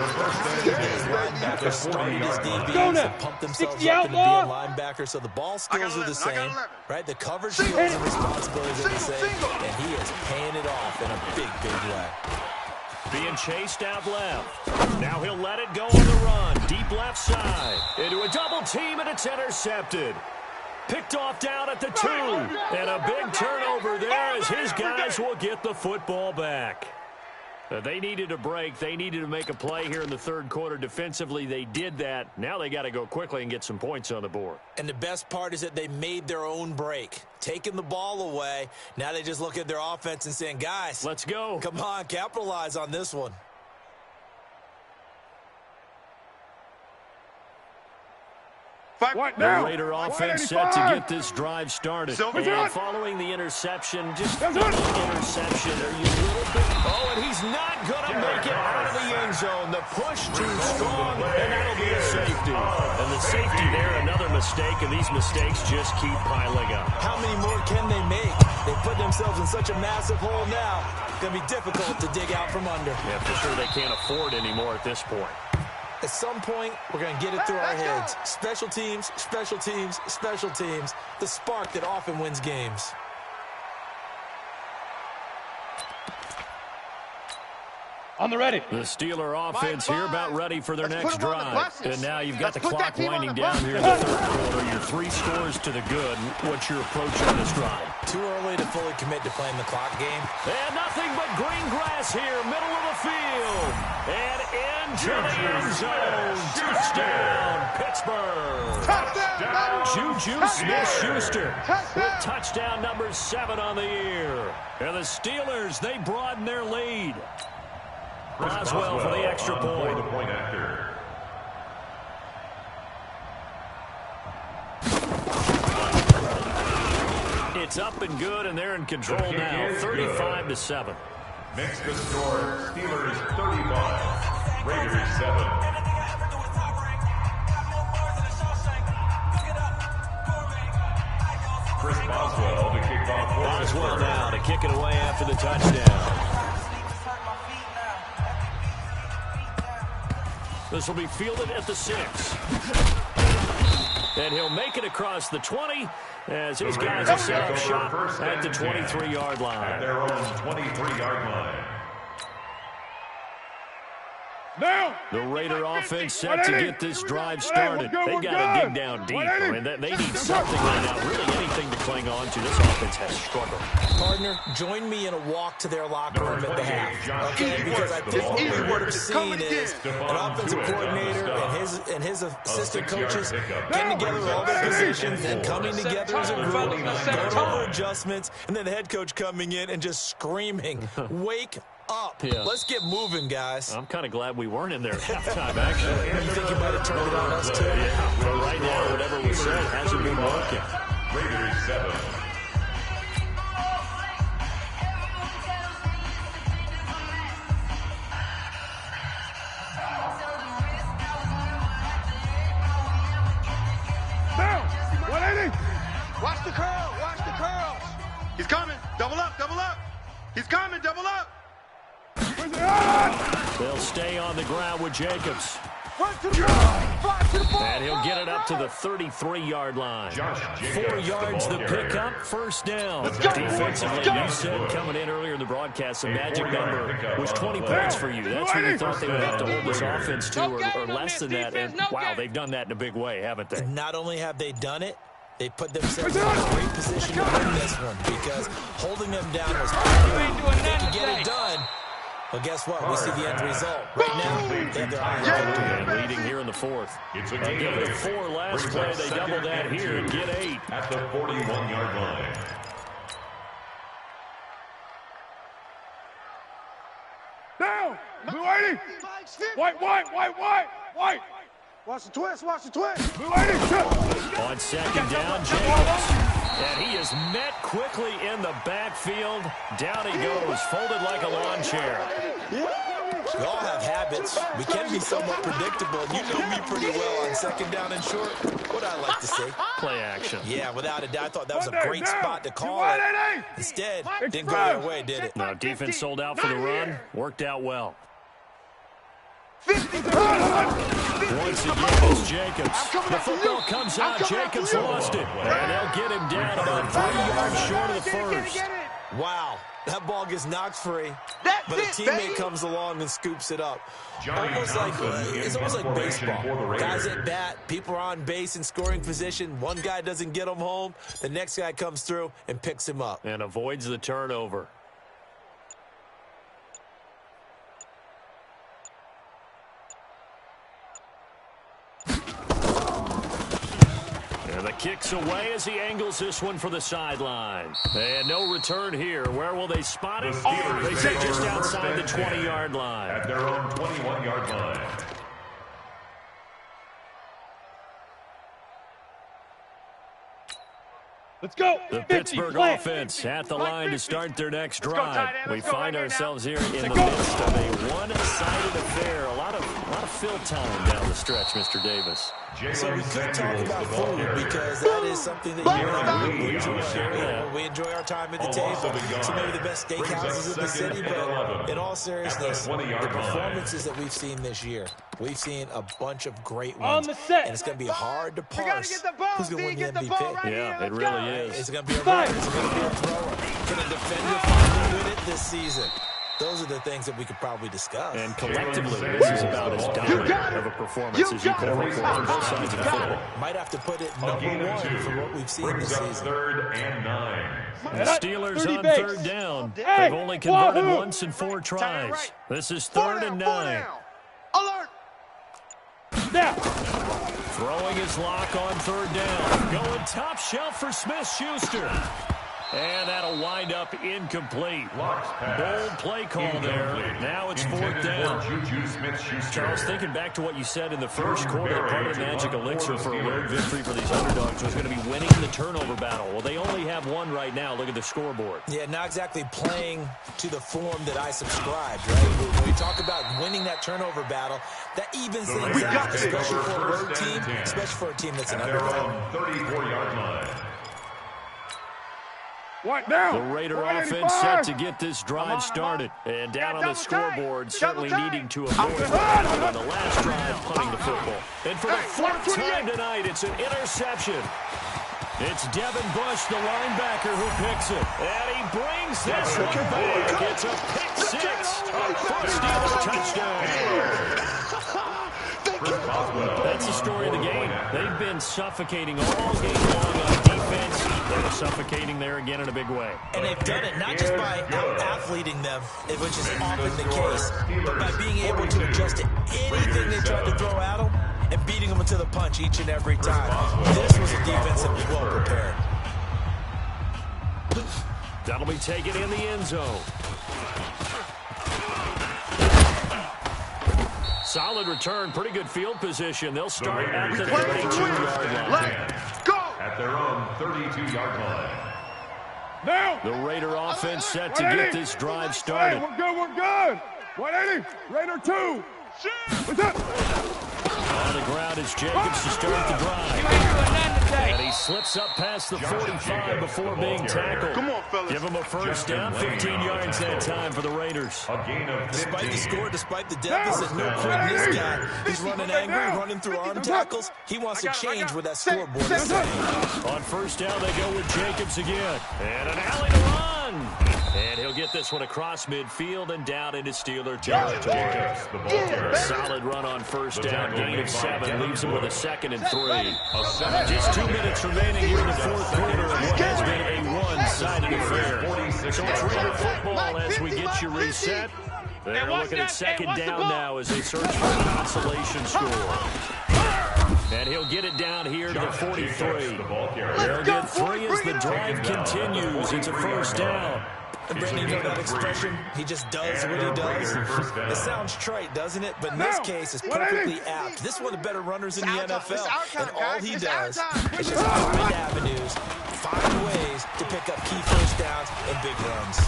S6: Linebackers started as DBs and pump themselves up into being linebackers, so the ball skills are the same, right? The coverage skills and responsibilities are the same, and he is paying it off in a big, big way.
S2: Being chased out left. Now he'll let it go on the run. Deep left side. Into a double team, and it's intercepted. Picked off down at the 2. And a big turnover there as his guys will get the football back. They needed a break. They needed to make a play here in the 3rd quarter. Defensively, they did that. Now they got to go quickly and get some points on the board.
S6: And the best part is that they made their own break. Taking the ball away. Now they just look at their offense and saying, guys,
S2: let's go.
S6: Come on, capitalize on this one.
S2: The Raider offense set to get this drive started. And following the interception, just the interception. Are you a little bit? Oh, and he's not going to make it out of the end zone. The push too strong, and that'll be a safety. And the safety there, another mistake, and these mistakes just keep piling up.
S6: How many more can they make? They put themselves in such a massive hole now. It's going to be difficult to dig out from under.
S2: Yeah, for sure they can't afford anymore at this point.
S6: At some point, we're going to get it through our heads. Special teams, special teams, special teams. The spark that often wins games.
S7: On the ready.
S2: The Steeler offense here about ready for their next drive. And now you've got the clock winding down here in the 3rd quarter. Your 3 scores to the good. What's your approach on this drive?
S6: Too early to fully commit to playing the clock game.
S2: And nothing but green grass here, middle of the field. And into the end zone. Touchdown, Pittsburgh. Juju Smith-Schuster with touchdown number 7 on the year. And the Steelers, they broaden their lead. Boswell for the extra point. It's It's up and good, and they're in control now, 35-7.
S3: Makes the score Steelers 35, Raiders 7. Chris Boswell to kick off.
S2: Boswell now to kick it away after the touchdown. This will be fielded at the 6. And he'll make it across the 20 as his guys are set up shop at the 23-yard line.
S3: At their own 23-yard line.
S7: Now,
S2: The Raider offense set to get this drive started. They got to dig down deep. I mean, they need something right now, really anything to cling on to. This offense has struggled.
S6: Partner, join me in a walk to their locker room at the half. Okay, because I think what we would have seen is an offensive coordinator and his assistant coaches getting together all their positions and coming together as a group, going over adjustments, and then the head coach coming in and just screaming, wake up.
S2: Yeah.
S6: Let's get moving, guys.
S2: I'm kind of glad we weren't in there at halftime, actually.
S6: You think you might have turned it on us, too?
S2: Yeah, well, right now, whatever we said hasn't been working.
S3: Raiders 7.
S7: down. 180.
S5: Watch the curl. Watch the curls. He's coming. Double up. Double up. He's coming. Double up.
S2: They'll stay on the ground with Jacobs.
S5: Run to the ball. Fly to the ball.
S2: And he'll get it up to the 33-yard line. 4 yards the pickup, first down. Defensively, you said coming in earlier in the broadcast, the magic number was 20 points for you. That's what you thought they would have to hold this offense to, or less than that. And, wow, they've done that in a big way, haven't they?
S6: Not only have they done it, they put themselves in a great position to win this one because holding them down was hard. They can get it done. Well, guess what? We see the end result. Right now, they have their eye on
S2: And leading here in the 4th. They gave it a 4 last play. They doubled that here and get 8.
S3: At the 41-yard line.
S7: Down. Blue 80. White.
S5: Watch the twist. Watch the twist.
S7: Blue 80.
S2: On second down, Jacobs. And he is met quickly in the backfield. Down he goes, folded like a lawn chair.
S6: We all have habits. We can be somewhat predictable. You know me pretty well on second down and short. What I like to say.
S2: Play action.
S6: Yeah, without a doubt, I thought that was a great spot to call it. Instead, didn't go their way, did it?
S2: No, defense sold out for the run. Worked out well.
S5: 50.
S2: Once again, it's Jacobs. The football comes out. Jacobs lost it. And they'll get him down about 3 yards short of the first.
S6: Wow, that ball gets knocked free, but a teammate comes along and scoops it up. It's almost like baseball. Guys at bat, people are on base in scoring position. One guy doesn't get him home. The next guy comes through and picks him up.
S2: And avoids the turnover. Kicks away as he angles this one for the sideline. And no return here. Where will they spot it? They say just outside the 20-yard line.
S3: At their own 21-yard line.
S7: Let's go.
S2: The Pittsburgh offense at the line to start their next drive. We find ourselves here in the midst of a one-sided affair. A lot of fill time down the stretch, Mr. Davis.
S6: So we could talk about food because that is something that you and I enjoy. We enjoy our time at the table. Some of the best steakhouses in the city, but in all seriousness, the performances that we've seen this year, we've seen a bunch of great ones. And it's going to be hard to parse who's going to win the MVP.
S2: Yeah, it really is.
S6: It's going to be a runner. It's going to be a thrower. Can a defender finally win it this season? Those are the things that we could probably discuss.
S2: And collectively, this is about as dominant of a performance as you can hope for on both sides of the football.
S6: Might have to put it number 1 for what we've seen this season.
S3: 3rd and 9.
S2: The Steelers on 3rd down. They've only converted once in 4 tries. This is 3rd and 9.
S5: Alert!
S7: Now.
S2: Throwing his lock on 3rd down. Going top shelf for Smith-Schuster. And that'll wind up incomplete. Bold play call there. Now it's fourth down. Charles, thinking back to what you said in the first quarter, part of the magic elixir for a road victory for these underdogs was going to be winning the turnover battle. Well, they only have one right now. Look at the scoreboard.
S6: Yeah, not exactly playing to the form that I subscribed, right? When we talk about winning that turnover battle, that evens things out, especially for a road team, especially for a team that's an underdog.
S3: 34-yard line.
S7: What now?
S2: The Raider offense set to get this drive started. And down on the scoreboard, certainly needing to avoid on the last drive, punting the football. And for the fourth time tonight, it's an interception. It's Devin Bush, the linebacker, who picks it. And he brings this one back. It's a pick six. Steeler touchdown. That's the story of the game. They've been suffocating all game long on defense. They're suffocating there again in a big way.
S6: And they've done it not just by out-athleting them, which is often the case, but by being able to adjust to anything they tried to throw at them and beating them to the punch each and every time. This was a defense that was well prepared.
S2: That'll be taken in the end zone. Solid return, pretty good field position. They'll start at the 32-yard line.
S3: Go! At their own 32-yard line.
S7: Now!
S2: The Raider offense set to get this drive started.
S7: Hey, we're good. 180, Raider 2. What's up?
S2: On the ground is Jacobs to start the drive. And he slips up past the 45 before being tackled.
S5: Come on, fellas.
S2: Give him a first down, 15 yards that time for the Raiders.
S3: A gain of 15.
S6: Despite the score, despite the deficit, no quitting this guy. He's running angry, running through arm tackles. He wants to change where that scoreboard is saying.
S2: On first down, they go with Jacobs again. And an alley to run. And he'll get this one across midfield and down into Steeler territory. Solid run on first down, gain of 7, leaves him with a 2nd and 3. Just 2 minutes remaining here in the fourth quarter of what has been a one-sided affair. So it's Raider football as we get you reset. They're looking at second down now as they search for a consolation score. And he'll get it down here to the 43. They'll get 3 as the drive continues. It's a first down.
S6: And Brandon, you know that expression? He just does what he does. It sounds trite, doesn't it? But in this case, it's perfectly apt. This is one of the better runners in the NFL. And all he does is just find avenues, find ways to pick up key first downs and big runs.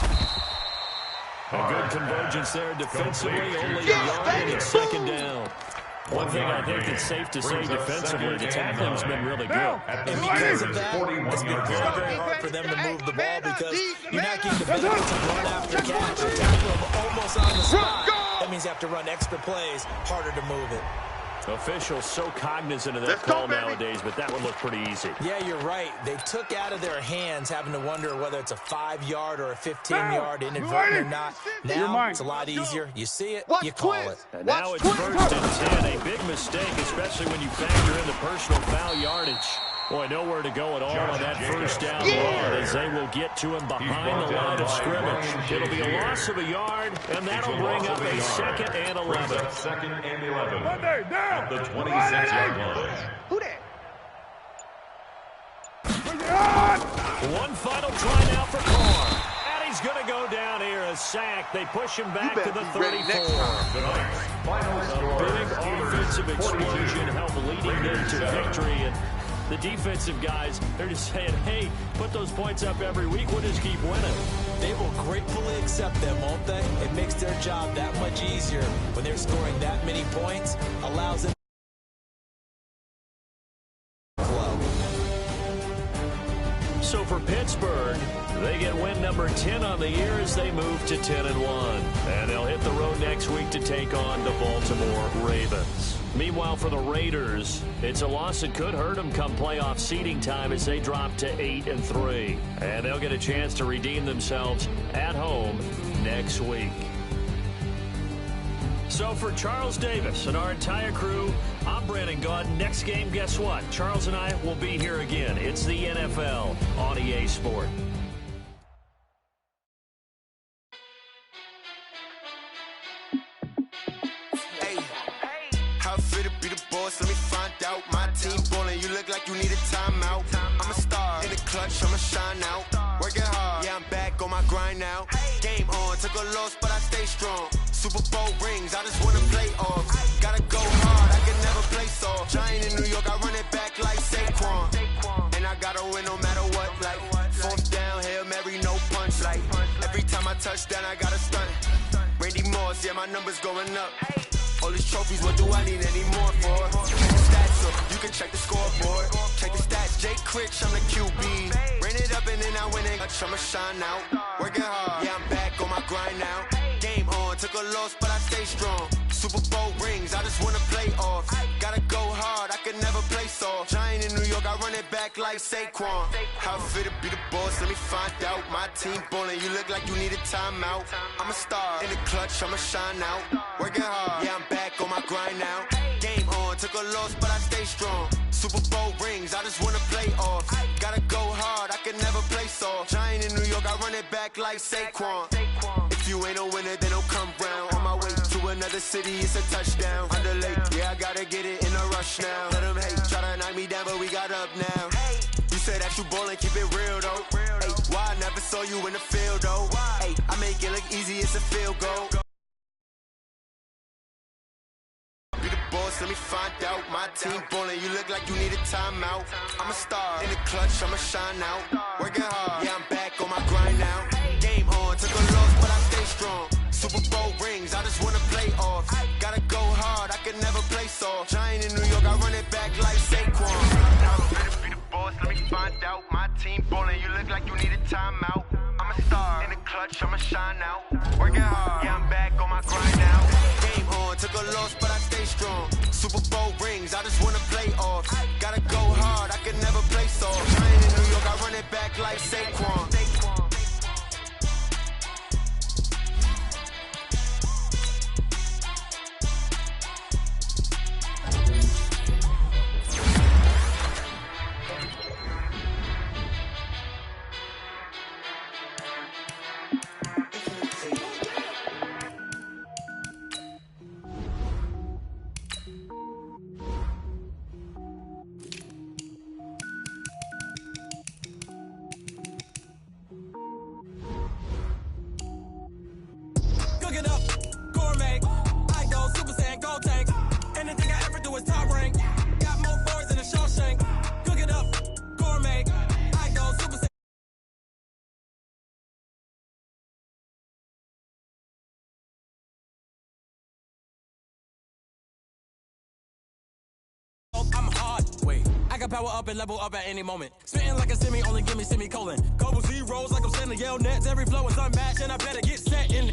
S2: A good convergence there defensively, only a yard and it's second down. One thing I think it's safe to say defensively, the tackling's been really good.
S6: And because of that, it's been very, very hard for them to move the ball because you're not getting the benefits of run after catch. You tackle them almost on the spot. That means you have to run extra plays, harder to move it.
S2: Officials so cognizant of that call nowadays, but that would look pretty easy.
S6: Yeah, you're right. They took out of their hands having to wonder whether it's a 5-yard or a 15-yard inadvertent or not. Now it's a lot easier. You see it, you call it.
S2: And now it's first and 10. A big mistake, especially when you factor in the personal foul yardage. Boy, nowhere to go at all on that first down run as they will get to him behind the line of scrimmage. It'll be a loss of a yard, and that'll bring up a 2nd and 11.
S3: 2nd and 11 at the 26-yard line.
S4: Who that?
S2: One final try now for Carr. And he's going to go down here, a sack. They push him back to the 34. A big offensive explosion helped leading them to victory. And the defensive guys, they're just saying, hey, put those points up every week. We'll just keep winning.
S6: They will gratefully accept them, won't they? It makes their job that much easier when they're scoring that many points, allows them to flow.
S2: So for Pittsburgh, they get win number 10 on the year as they move to 10-1. And they'll hit the road next week to take on the Baltimore Ravens. Meanwhile, for the Raiders, it's a loss that could hurt them come playoff seeding time as they drop to 8-3. And they'll get a chance to redeem themselves at home next week. So for Charles Davis and our entire crew, I'm Brandon Gaud. Next game, guess what? Charles and I will be here again. It's the NFL on EA Sport.
S8: Let me find out. My team ballin', you look like you need a timeout. I'm a star in the clutch, I'ma shine out. Working hard. rings, I just wanna play off. Gotta go hard, I can never play soft. Giant in New York, I run it back like Saquon. And I gotta win no matter what, like fourth down, Hail Mary, no punch. Like every time I touch down, I gotta stunt. Randy Moss, yeah, my numbers going up. All these trophies, what do I need any more for? Check the stats up, you can check the scoreboard. Check the stats, Jay Critch, I'm the QB. Ran it up and then I went and I'ma shine out. Working hard, yeah, I'm back on my grind now. Game on, took a loss, but I stay strong. Super Bowl rings, I just wanna play off. Gotta go hard, I can never play soft. Giant in New York, I run it back like Saquon. How fit to be the boss, let me find out. My team ballin', you look like you need a timeout. I'm a star, in the clutch, I'ma shine out. Working hard, yeah, I'm back on my grind now. Game on, took a loss, but I stay strong. Super Bowl rings, I just wanna play off. Gotta go hard, I can never play soft. Giant in New York, I run it back like Saquon. If you ain't a winner, then don't come round. On my way to another city, it's a touchdown. Underlay, yeah, I gotta get it in a rush now. Let them hate, try to knock me down, but we got up now. You said that you ballin', keep it real though. Hey, why I never saw you in the field though? Hey, I make it look easy, it's a field goal. Be the boss, let me find out. My team ballin', you look like you need a timeout. I'm a star, in the clutch, I'ma shine out. Working hard, yeah, I'm back on my grind now. Game on, took a loss, but I stay strong. Super Bowl rings, I just wanna play off. Gotta go hard, I can never play soft. Giant in New York, I run it back like Saquon. Be the boss, let me find out. My team ballin', you look like you need a timeout. I'm a star, in the clutch, I'ma shine out. Working hard, yeah, I'm back on my grind now. Game on, took a loss, but I stay strong. Super Bowl rings, I just wanna play off. Gotta go hard, I can never play soft. Giant in New York, I run it back like Saquon.
S1: Cook it up, gourmet. I go Super Saiyan, gold tank. Anything I ever do is top rank. Got more boards than a Shawshank. Cook it up, gourmet. I go Super Saiyan. I'm hard. Wait, I can power up and level up at any moment. Spitting like a semi, only give me semicolon. Couple zeros like I'm sending yell nets. Every flow is unmatched, and I better get set in.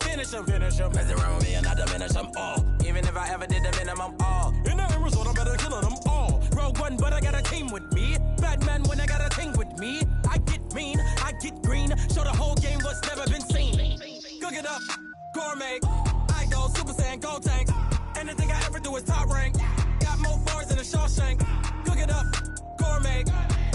S1: Finish them. Mess around with me and I diminish them all. Even if I ever did the minimum, all. In the end result, I'm better killing them all. Rogue One, but I got a team with me. Batman when I got a team with me. I get mean, I get green. Show the whole game what's never been seen. Cook it up, gourmet. I go Super Saiyan, gold tank. Anything I ever do is top rank. Got more bars than a Shawshank. Cook it up, gourmet.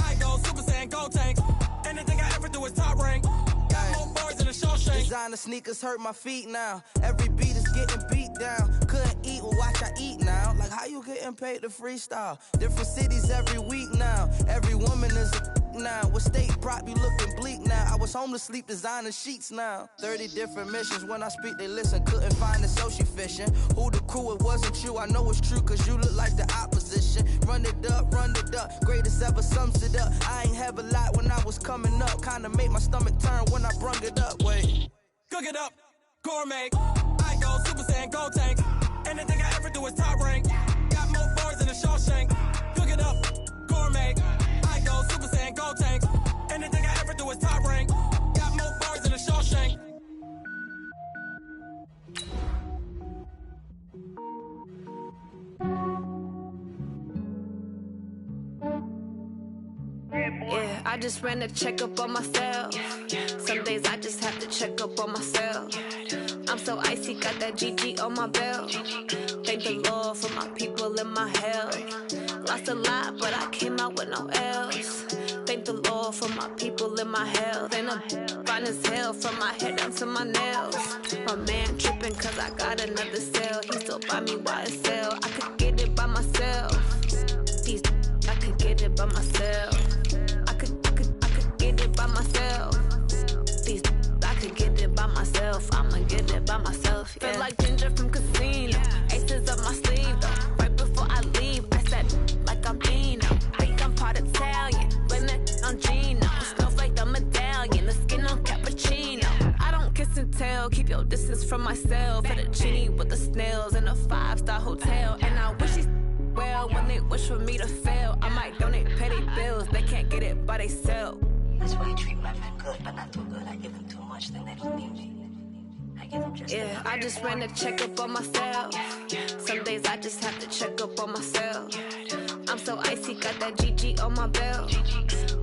S1: I go Super Saiyan, gold tank. Anything I ever do is top rank. Got more bars than a Shawshank.
S9: Designer sneakers hurt my feet now. Every beat is getting beat down. Couldn't eat, well watch I eat now. Like how you getting paid to freestyle? Different cities every week now. Every woman is a now. With state prop, you looking bleak now. I was home to sleep designing sheets now. 30 different missions. When I speak, they listen. Couldn't find it, so she fishing. Who the crew? It wasn't you. I know it's true, cause you look like the opposition. Run it up. Greatest ever sums it up. I ain't have a lot when I was coming up. Kinda made my stomach turn when I brung it up. Wait.
S1: Cook it up, gourmet. I go Super Saiyan, gold tank. Anything I ever do is top rank. Got more bars than a Shawshank. Cook it up, gourmet. I go Super Saiyan, gold tank. Anything I ever do is top rank. Got more bars than a Shawshank.
S10: Yeah, I just ran a checkup on myself. Some days I just have to check up on myself. I'm so icy, got that GG on my belt. Thank the Lord for my people and my health. Lost a lot, but I came out with no L's. Thank the Lord for my people and my health. And I'm fine as hell from my head down to my nails. My man tripping cause I got another cell. He still buy me YSL. I could get it by myself. These I could get it by myself. I could get it by myself. These I could get it by myself. I'ma get it by myself. Feel like Ginger from Casino. Aces up my sleeve, though. Right before I leave, I said, like I'm Dino. Think I'm part Italian. Blame that on Gino. Snowflake the medallion. The skin on cappuccino. I don't kiss and tell. Keep your distance from myself. At a genie with the snails in a 5-star hotel. And I wish he's well when they wish for me to fail. I might donate petty bills. They can't get it by themselves.
S11: That's why I treat my friend good, but not too good. I give them too much, then they don't need me. I give them just enough.
S10: I just ran a checkup on myself. Some days I just have to check up on myself. I'm so icy, got that GG on my belt.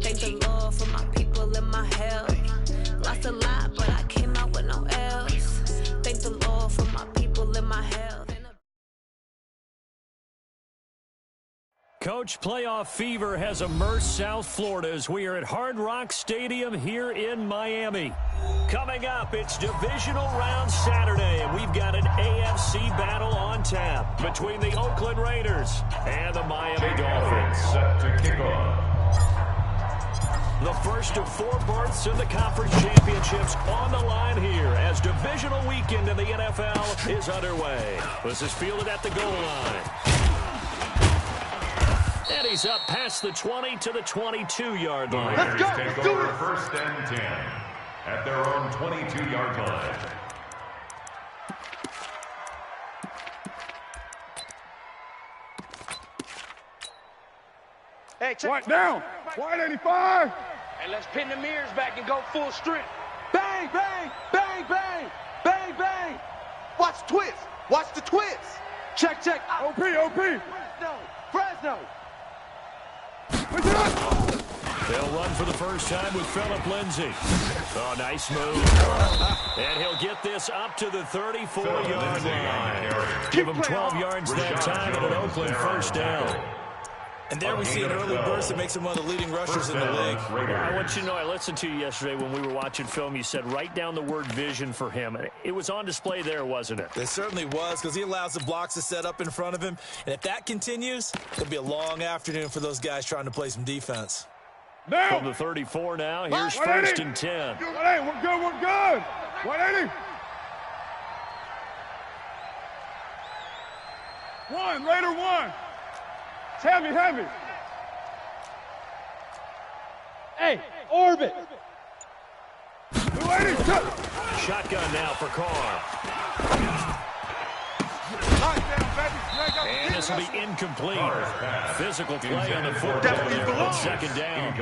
S10: Thank the Lord for my people and my health. Lost a lot, but I came out with no else. Thank the Lord for my people and my health.
S2: Coach, playoff fever has immersed South Florida as we are at Hard Rock Stadium here in Miami. Coming up, it's divisional round Saturday, and we've got an AFC battle on tap between the Oakland Raiders and the Miami Dolphins.
S3: Set to kick off.
S2: The first of 4 berths in the conference championships on the line here as divisional weekend in the NFL is underway. This is fielded at the goal line. And he's up past the 20 to the 22-yard line.
S3: Let's go. Take over 1st and 10 at their own 22-yard line.
S4: Hey, check.
S7: White down. White 85.
S4: Hey, let's pin the mirrors back and go full strength. Bang, bang, bang, bang, bang, bang.
S5: Watch the twist. Watch the twist.
S4: Check, check.
S7: OP, OP.
S4: Fresno.
S2: They'll run for the first time with Phillip Lindsay. Oh, nice move. And he'll get this up to the 34-yard line. Give him 12 yards that time and an Oakland first down.
S6: And there we see an early burst that makes him one of the leading rushers in the league.
S2: I want you to know, I listened to you yesterday when we were watching film. You said write down the word vision for him. It was on display there, wasn't it?
S6: It certainly was, because he allows the blocks to set up in front of him. And if that continues, it'll be a long afternoon for those guys trying to play some defense.
S7: Down.
S2: From the 34 now, here's 1st and 10.
S7: Hey, we're good, we're good. 180. One, later one. It's heavy, heavy.
S4: Hey, orbit.
S7: 280,
S2: Shotgun now for Carr. And this will be incomplete. Physical play on the football on 2nd down.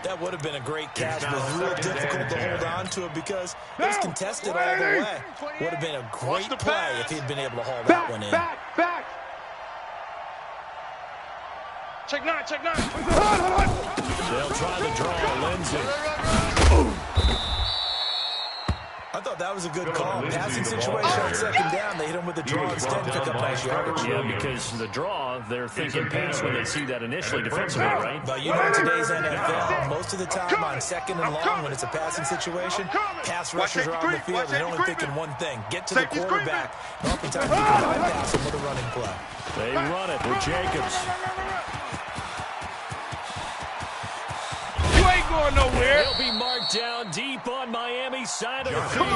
S6: That would have been a great catch, but it was real difficult to hold on to it because it was contested all the way. Would have been a great play if he'd been able to haul that one in.
S4: Back. Check 9.
S2: They'll try the draw, Lindsay.
S6: I thought that was a good call. Passing situation on 2nd down. They hit him with the draw instead, pick up nice yardage.
S2: Yeah, because the draw, they're thinking pass when they see that initially defensively, right?
S6: But you know today's NFL, most of the time on 2nd and long when it's a passing situation, pass rushers are on the field and they're only thinking one thing, get to the quarterback. And oftentimes you can bypass him with a running play.
S2: They run it with Jacobs.
S4: Going nowhere.
S2: He'll be marked down deep on Miami's side of the field.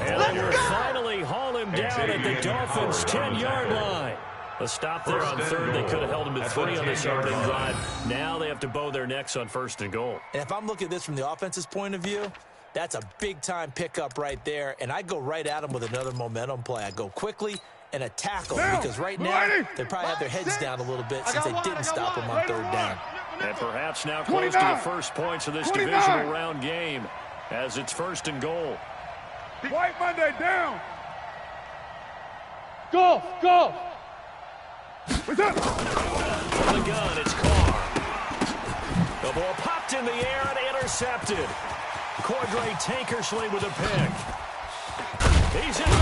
S2: And they'll finally haul him down at the Dolphins' 10-yard line. A stop there on 3rd. They could have held him at 3 on this opening drive. Now they have to bow their necks on 1st and goal.
S6: And if I'm looking at this from the offense's point of view, that's a big-time pickup right there. And I go right at him with another momentum play. I go quickly and a tackle because right now they probably have their heads down a little bit since they didn't stop him on 3rd down.
S2: And perhaps now close to the first points of this divisional round game as it's 1st and goal.
S7: White Monday down.
S4: Go.
S7: What's up?
S2: From the gun, it's Carr. The ball popped in the air and intercepted. Cordray Tankersley with a pick. He's in the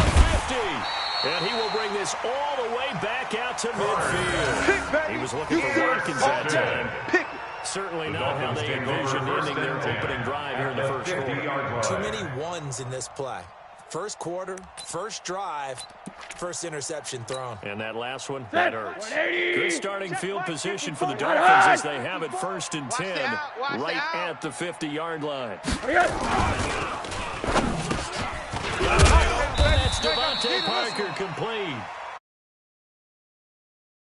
S2: 50. And he will bring this all the way back out to midfield. He was looking for Watkins that time. Certainly not how they envisioned ending their opening drive here in the first quarter.
S6: Too many ones in this play. First quarter, first drive, first interception thrown.
S2: And that last one, that hurts. Good starting field position for the Dolphins as they have it 1st and 10 right at the 50-yard line. That's Devontae Devontae Parker complete.